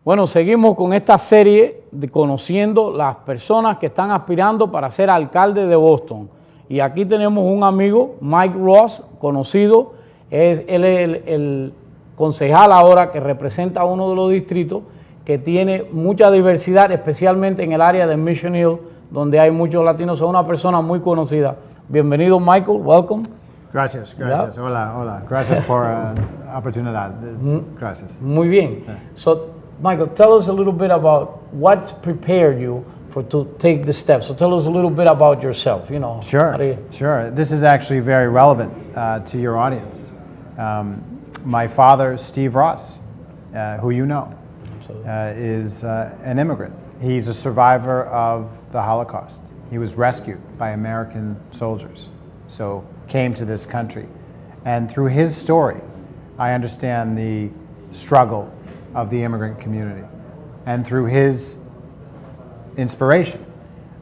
Bueno, seguimos con esta serie de conociendo las personas que están aspirando para ser alcalde de Boston. Y aquí tenemos un amigo, Mike Ross, conocido, él es el concejal ahora que representa a uno de los distritos que tiene mucha diversidad, especialmente en el área de Mission Hill, donde hay muchos latinos. Es una persona muy conocida. Bienvenido, Michael, welcome. Gracias. Yeah. Hola. Gracias por la oportunidad. Gracias. Muy bien. Yeah. So, Michael, tell us a little bit about what's prepared you to take the steps. So tell us a little bit about yourself, you know. Sure. This is actually very relevant to your audience. My father, Steve Ross, who you know, is an immigrant. He's a survivor of the Holocaust. He was rescued by American soldiers, so came to this country. And through his story, I understand the struggle of the immigrant community. And through his inspiration,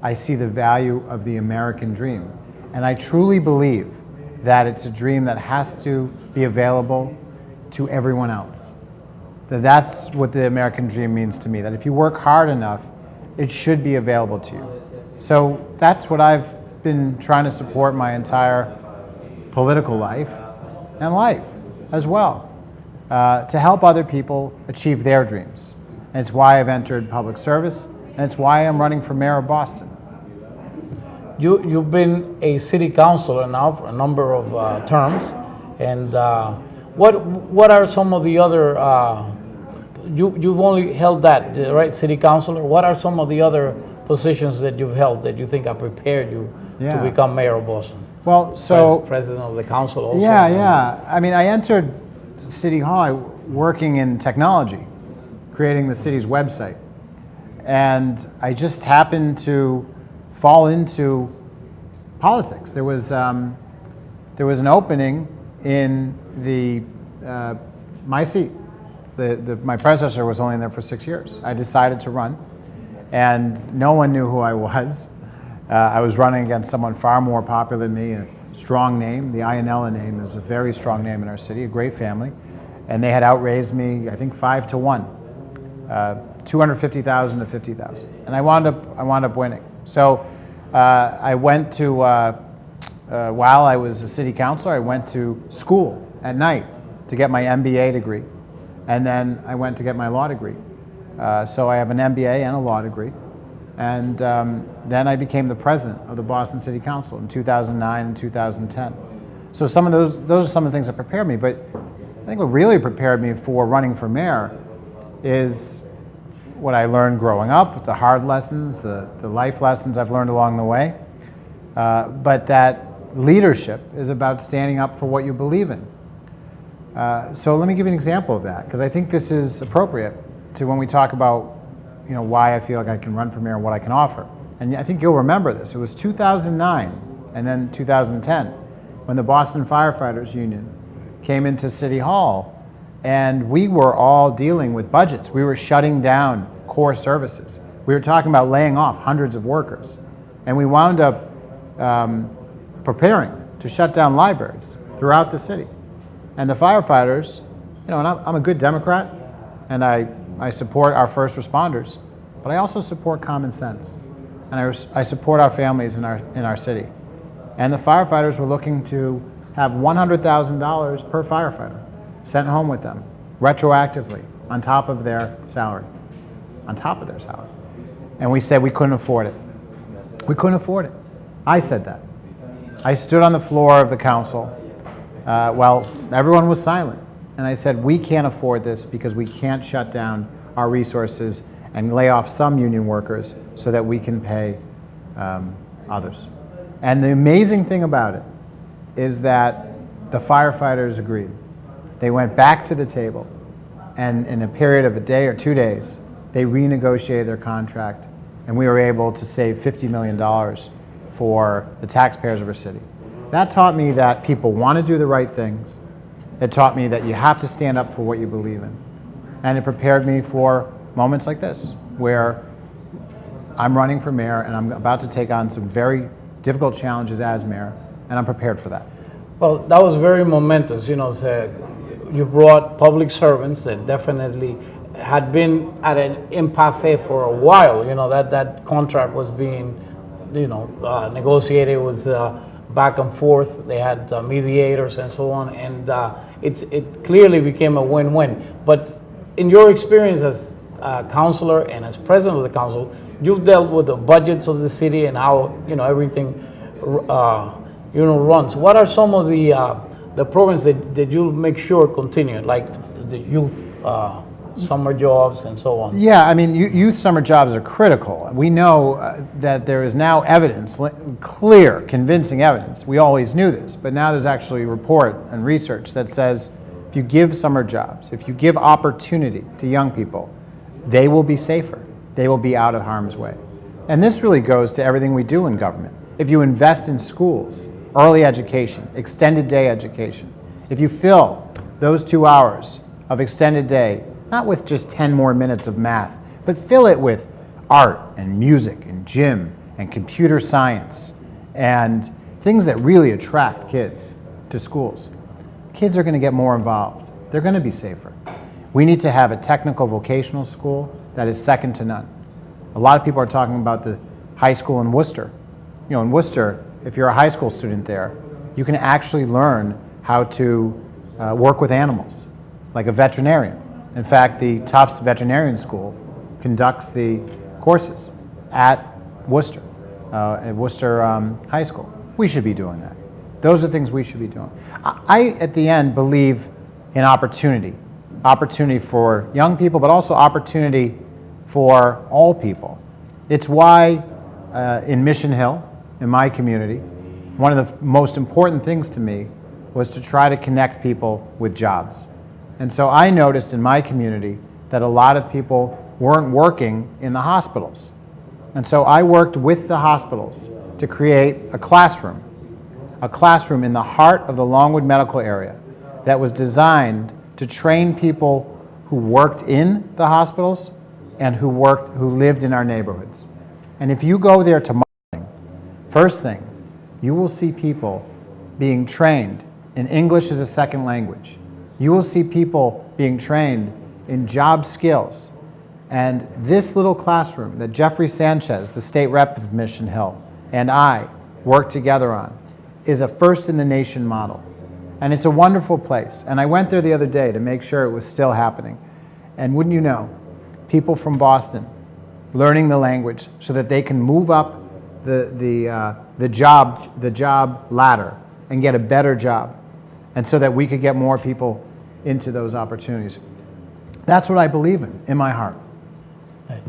I see the value of the American dream. And I truly believe that it's a dream that has to be available to everyone else. That's what the American dream means to me, that if you work hard enough, it should be available to you. So that's what I've been trying to support my entire political life and life as well, to help other people achieve their dreams. And it's why I've entered public service, and it's why I'm running for mayor of Boston. You've been a city councilor now for a number of terms, and what are some of the other, you've only held that, right, city councilor? What are some of the other positions that you've held that you think have prepared you to become mayor of Boston? Well, so president of the council also. Yeah. I mean, I entered City Hall working in technology, creating the city's website, and I just happened to fall into politics. There was an opening in my seat. My predecessor was only in there for 6 years. I decided to run, and no one knew who I was. I was running against someone far more popular than me, a strong name. The Ionella name is a very strong name in our city, a great family. And they had outraised me, I think 5-1, 250,000 to 50,000. And I wound up winning. So I went to, while I was a city councilor, I went to school at night to get my MBA degree. And then I went to get my law degree. So I have an MBA and a law degree. And then I became the president of the Boston City Council in 2009 and 2010. So some of those are some of the things that prepared me. But I think what really prepared me for running for mayor is what I learned growing up, the hard lessons, the life lessons I've learned along the way. But that leadership is about standing up for what you believe in. So let me give you an example of that, because I think this is appropriate to when we talk about why I feel like I can run for mayor and what I can offer. And I think you'll remember this. It was 2009 and then 2010 when the Boston Firefighters Union came into City Hall, and we were all dealing with budgets. We were shutting down core services. We were talking about laying off hundreds of workers. And we wound up preparing to shut down libraries throughout the city. And the firefighters, and I'm a good Democrat, and I support our first responders, but I also support common sense. And I support our families in our city. And the firefighters were looking to have $100,000 per firefighter sent home with them, retroactively, on top of their salary. And we said we couldn't afford it. We couldn't afford it. I said that. I stood on the floor of the council while everyone was silent. And I said, we can't afford this because we can't shut down our resources and lay off some union workers so that we can pay others. And the amazing thing about it is that the firefighters agreed. They went back to the table, and in a period of a day or 2 days, they renegotiated their contract, and we were able to save $50 million for the taxpayers of our city. That taught me that people want to do the right things. It taught me that you have to stand up for what you believe in. And it prepared me for moments like this, where I'm running for mayor and I'm about to take on some very difficult challenges as mayor, and I'm prepared for that. Well, that was very momentous. You brought public servants that definitely had been at an impasse for a while. You know, that contract was being, negotiated. It was back and forth. They had mediators and so on, and it clearly became a win-win. But in your experience as councilor and as president of the council, you've dealt with the budgets of the city and how everything runs. What are some of the programs that you'll make sure continue, like the youth summer jobs and so on? Yeah, I mean, youth summer jobs are critical. We know that there is now evidence, clear, convincing evidence. We always knew this, but now there's actually report and research that says if you give summer jobs, if you give opportunity to young people, they will be safer. They will be out of harm's way. And this really goes to everything we do in government. If you invest in schools, early education, extended day education, if you fill those 2 hours of extended day, not with just 10 more minutes of math, but fill it with art and music and gym and computer science and things that really attract kids to schools, kids are going to get more involved. They're going to be safer. We need to have a technical vocational school that is second to none. A lot of people are talking about the high school in Worcester. In Worcester, if you're a high school student there, you can actually learn how to work with animals, like a veterinarian. In fact, the Tufts Veterinarian School conducts the courses at Worcester High School. We should be doing that. Those are things we should be doing. I at the end, believe in opportunity. Opportunity for young people, but also opportunity for all people. It's why in Mission Hill, in my community, one of the most important things to me was to try to connect people with jobs. And so I noticed in my community that a lot of people weren't working in the hospitals. And so I worked with the hospitals to create a classroom in the heart of the Longwood medical area that was designed to train people who worked in the hospitals and who lived in our neighborhoods. And if you go there tomorrow, first thing, you will see people being trained in English as a second language. You will see people being trained in job skills. And this little classroom that Jeffrey Sanchez, the state rep of Mission Hill, and I worked together on is a first in the nation model. And it's a wonderful place. And I went there the other day to make sure it was still happening. And wouldn't you know, people from Boston learning the language so that they can move up the job ladder and get a better job, and so that we could get more people into those opportunities. That's what I believe in my heart.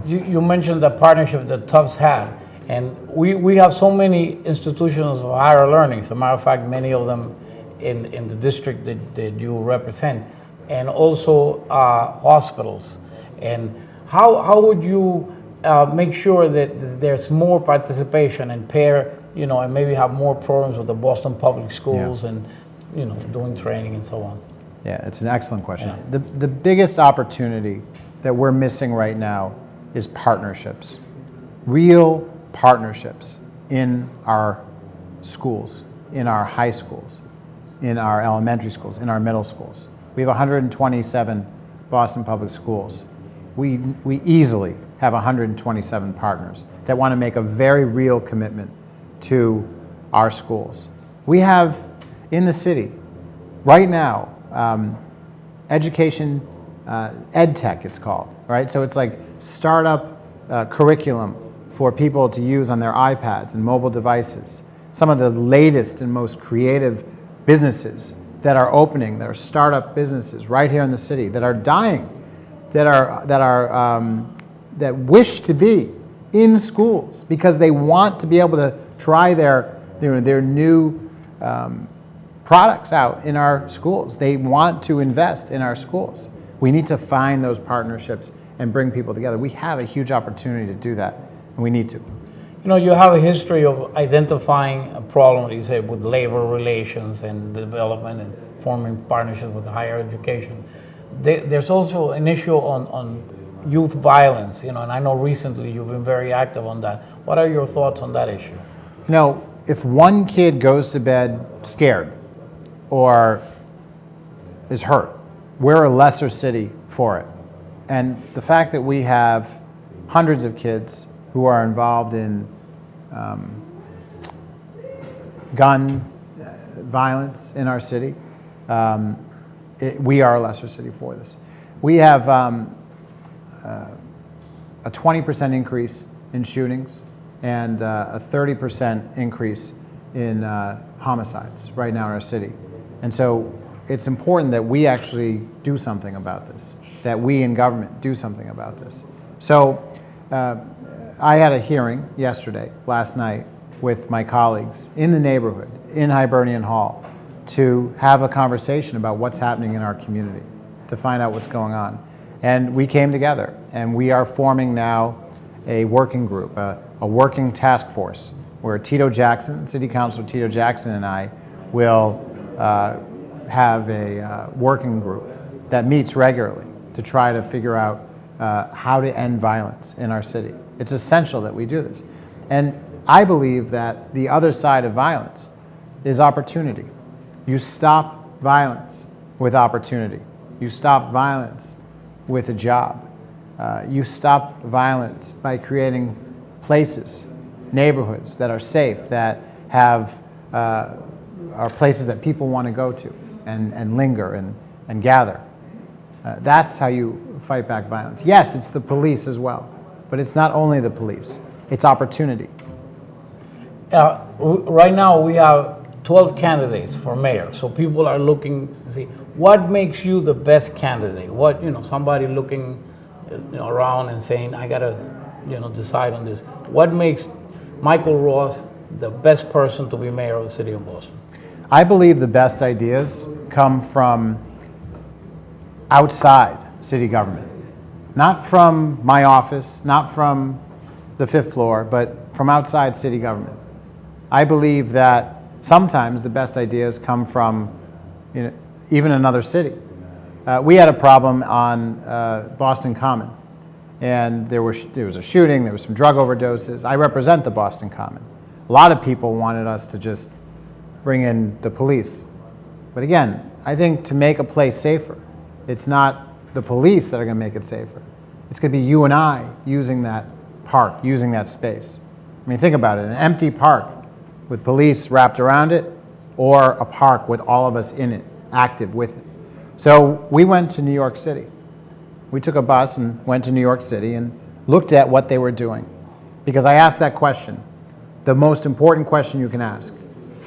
You mentioned the partnership that Tufts had, and we have so many institutions of higher learning. As a matter of fact, many of them in the district that you represent, and also hospitals. And how would you make sure that there's more participation and and maybe have more programs with the Boston Public Schools and doing training and so on? Yeah, it's an excellent question. Yeah. The biggest opportunity that we're missing right now is partnerships, real partnerships in our schools, in our high schools, in our elementary schools, in our middle schools. We have 127 Boston Public Schools. We easily have 127 partners that want to make a very real commitment to our schools. We have in the city right now education, ed tech it's called, right? So it's like startup curriculum for people to use on their iPads and mobile devices. Some of the latest and most creative businesses that are opening, that are startup businesses right here in the city, that are dying, that wish to be in schools because they want to be able to try their new products out in our schools. They want to invest in our schools. We need to find those partnerships and bring people together. We have a huge opportunity to do that, and we need to. You have a history of identifying a problem, you say, with labor relations and development and forming partnerships with higher education. There's also an issue on youth violence, and I know recently you've been very active on that. What are your thoughts on that issue? If one kid goes to bed scared or is hurt, we're a lesser city for it. And the fact that we have hundreds of kids who are involved in gun violence in our city, we are a lesser city for this. We have a 20% increase in shootings and a 30% increase in homicides right now in our city. And so it's important that we actually do something about this, that we in government do something about this. So I had a hearing last night, with my colleagues in the neighborhood, in Hibernian Hall, to have a conversation about what's happening in our community, to find out what's going on. And we came together, and we are forming now a working group, a working task force, where Tito Jackson, City Councilor Tito Jackson, and I will have a working group that meets regularly to try to figure out how to end violence in our city. It's essential that we do this. And I believe that the other side of violence is opportunity. You stop violence with opportunity. You stop violence with a job. You stop violence by creating places, neighborhoods that are safe, that have are places that people want to go to and linger and gather. That's how you fight back violence. Yes, it's the police as well, but it's not only the police. It's opportunity. Right now we have 12 candidates for mayor, so people are looking to see what makes you the best candidate. What, somebody looking around and saying, I gotta, decide on this. What makes Michael Ross the best person to be mayor of the city of Boston? I believe the best ideas come from outside city government, not from my office, not from the 5th floor, but from outside city government. I believe that sometimes the best ideas come from even another city. We had a problem on Boston Common, and there was a shooting, there was some drug overdoses. I represent the Boston Common. A lot of people wanted us to just bring in the police. But again, I think to make a place safer, it's not the police that are going to make it safer. It's going to be you and I using that park, using that space. I mean, think about it, an empty park with police wrapped around it, or a park with all of us in it, active with it. So we went to New York City. We took a bus and went to New York City and looked at what they were doing. Because I asked that question, the most important question you can ask.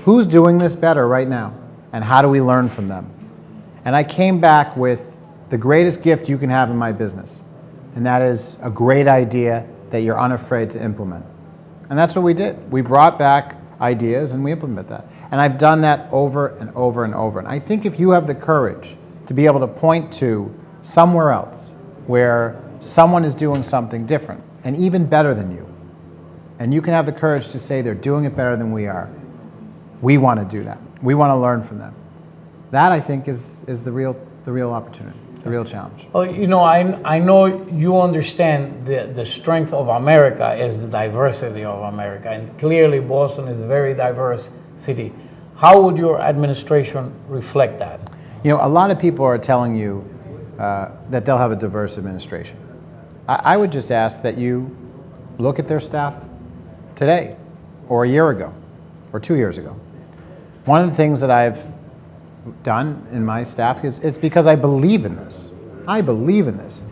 Who's doing this better right now? And how do we learn from them? And I came back with the greatest gift you can have in my business. And that is a great idea that you're unafraid to implement. And that's what we did. We brought back ideas and we implement that. And I've done that over and over and over. And I think if you have the courage to be able to point to somewhere else where someone is doing something different and even better than you, and you can have the courage to say they're doing it better than we are, we want to do that. We want to learn from them. That, I think, is the real opportunity, the real challenge. Oh, I know you understand the strength of America is the diversity of America, and clearly Boston is a very diverse city. How would your administration reflect that? A lot of people are telling you that they'll have a diverse administration. I would just ask that you look at their staff today, or a year ago, or 2 years ago. One of the things that I've done in my staff is it's because I believe in this. I believe in this.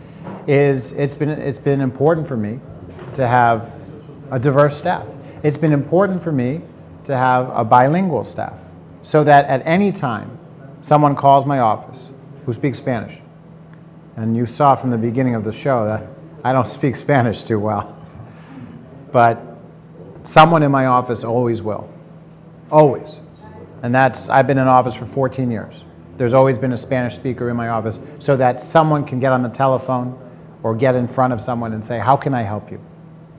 It's been important for me to have a diverse staff. It's been important for me to have a bilingual staff, so that at any time someone calls my office who speaks Spanish, and you saw from the beginning of the show that I don't speak Spanish too well, but someone in my office always will, always. And I've been in office for 14 years. There's always been a Spanish speaker in my office, so that someone can get on the telephone or get in front of someone and say, how can I help you?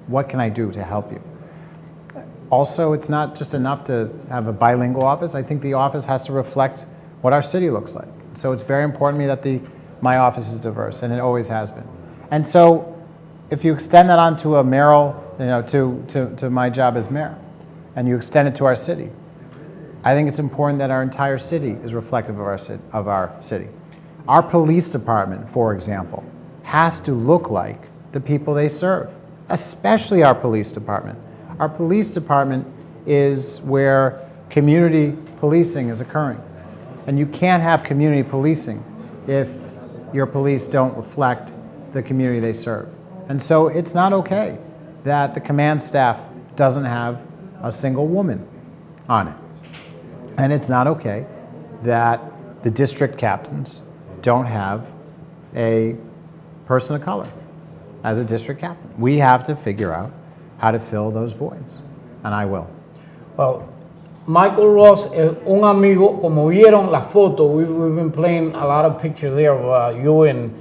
What can I do to help you? Also, it's not just enough to have a bilingual office. I think the office has to reflect what our city looks like. So it's very important to me that my office is diverse, and it always has been. And so if you extend that onto a mayoral, to my job as mayor, and you extend it to our city, I think it's important that our entire city is reflective of our city. Our police department, for example, has to look like the people they serve, especially our police department. Our police department is where community policing is occurring. And you can't have community policing if your police don't reflect the community they serve. And so it's not okay that the command staff doesn't have a single woman on it. And it's not okay that the district captains don't have a person of color as a district captain. We have to figure out how to fill those voids, and I will. Well, Michael Ross es un amigo, como vieron la foto, we've been playing a lot of pictures there of you in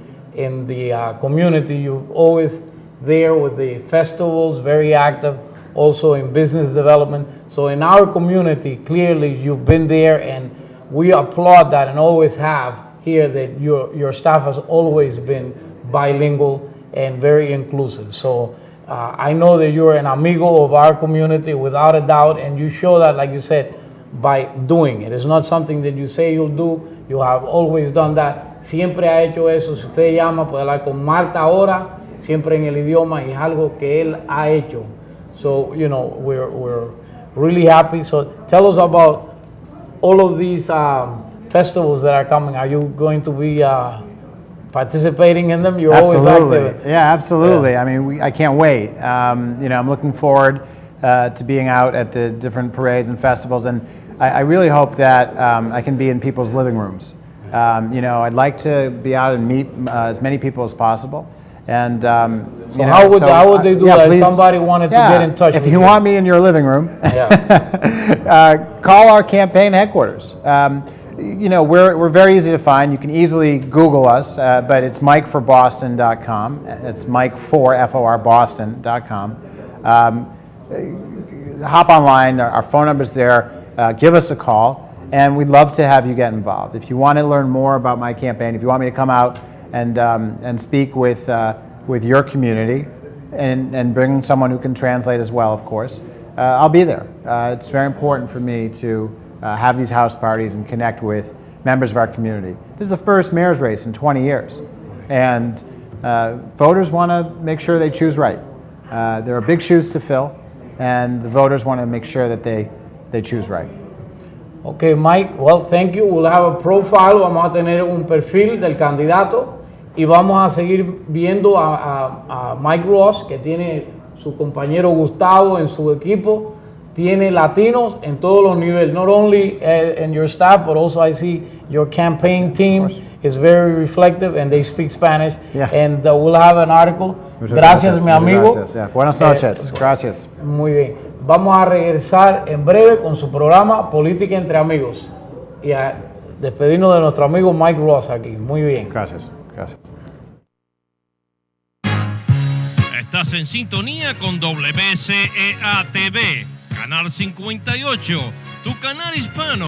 the community. You're always there with the festivals, very active, also in business development. So in our community, clearly you've been there, and we applaud that and always have here that your staff has always been bilingual and very inclusive. So I know that you're an amigo of our community without a doubt, and you show that, like you said, by doing it. It's not something that you say you'll do. You have always done that. Siempre ha hecho eso. Si usted llama, puede hablar con Marta ahora, siempre en el idioma, y es algo que él ha hecho. So, you know, we're really happy. So tell us about all of these festivals that are coming. Are you going to be participating in them? You're Absolutely. always active. Yeah, absolutely. Yeah. I mean, I can't wait. You know, I'm looking forward to being out at the different parades and festivals, and I really hope that I can be in people's living rooms. You know, I'd like to be out and meet as many people as possible. And so how would they do that if somebody wanted to get in touch with you? If you want me in your living room, call our campaign headquarters. You know, we're very easy to find. You can easily Google us, but it's MikeForBoston.com. It's MikeFor Boston.com. Hop online. Our phone number's there. Give us a call, and we'd love to have you get involved. If you want to learn more about my campaign, if you want me to come out and speak with your community, and bring someone who can translate as well, of course, I'll be there. It's very important for me to have these house parties and connect with members of our community. This is the first mayor's race in 20 years, and voters want to make sure they choose right. There are big shoes to fill, and the voters want to make sure that they choose right. Okay, Mike, well, thank you. We'll have a profile, vamos a tener un perfil del candidato y vamos a seguir viendo a Mike Ross, que tiene su compañero Gustavo en su equipo, tiene latinos en todos los niveles, not only in your staff, but also I see your campaign team is very reflective and they speak Spanish. Yeah. And we'll have an article. Gracias, mi amigo. Gracias. Yeah. Buenas noches. Gracias. Muy bien. Vamos a regresar en breve con su programa Política entre Amigos y a despedirnos de nuestro amigo Mike Ross aquí. Muy bien. Gracias. Gracias. Estás en sintonía con WCEA TV, Canal 58, tu canal hispano.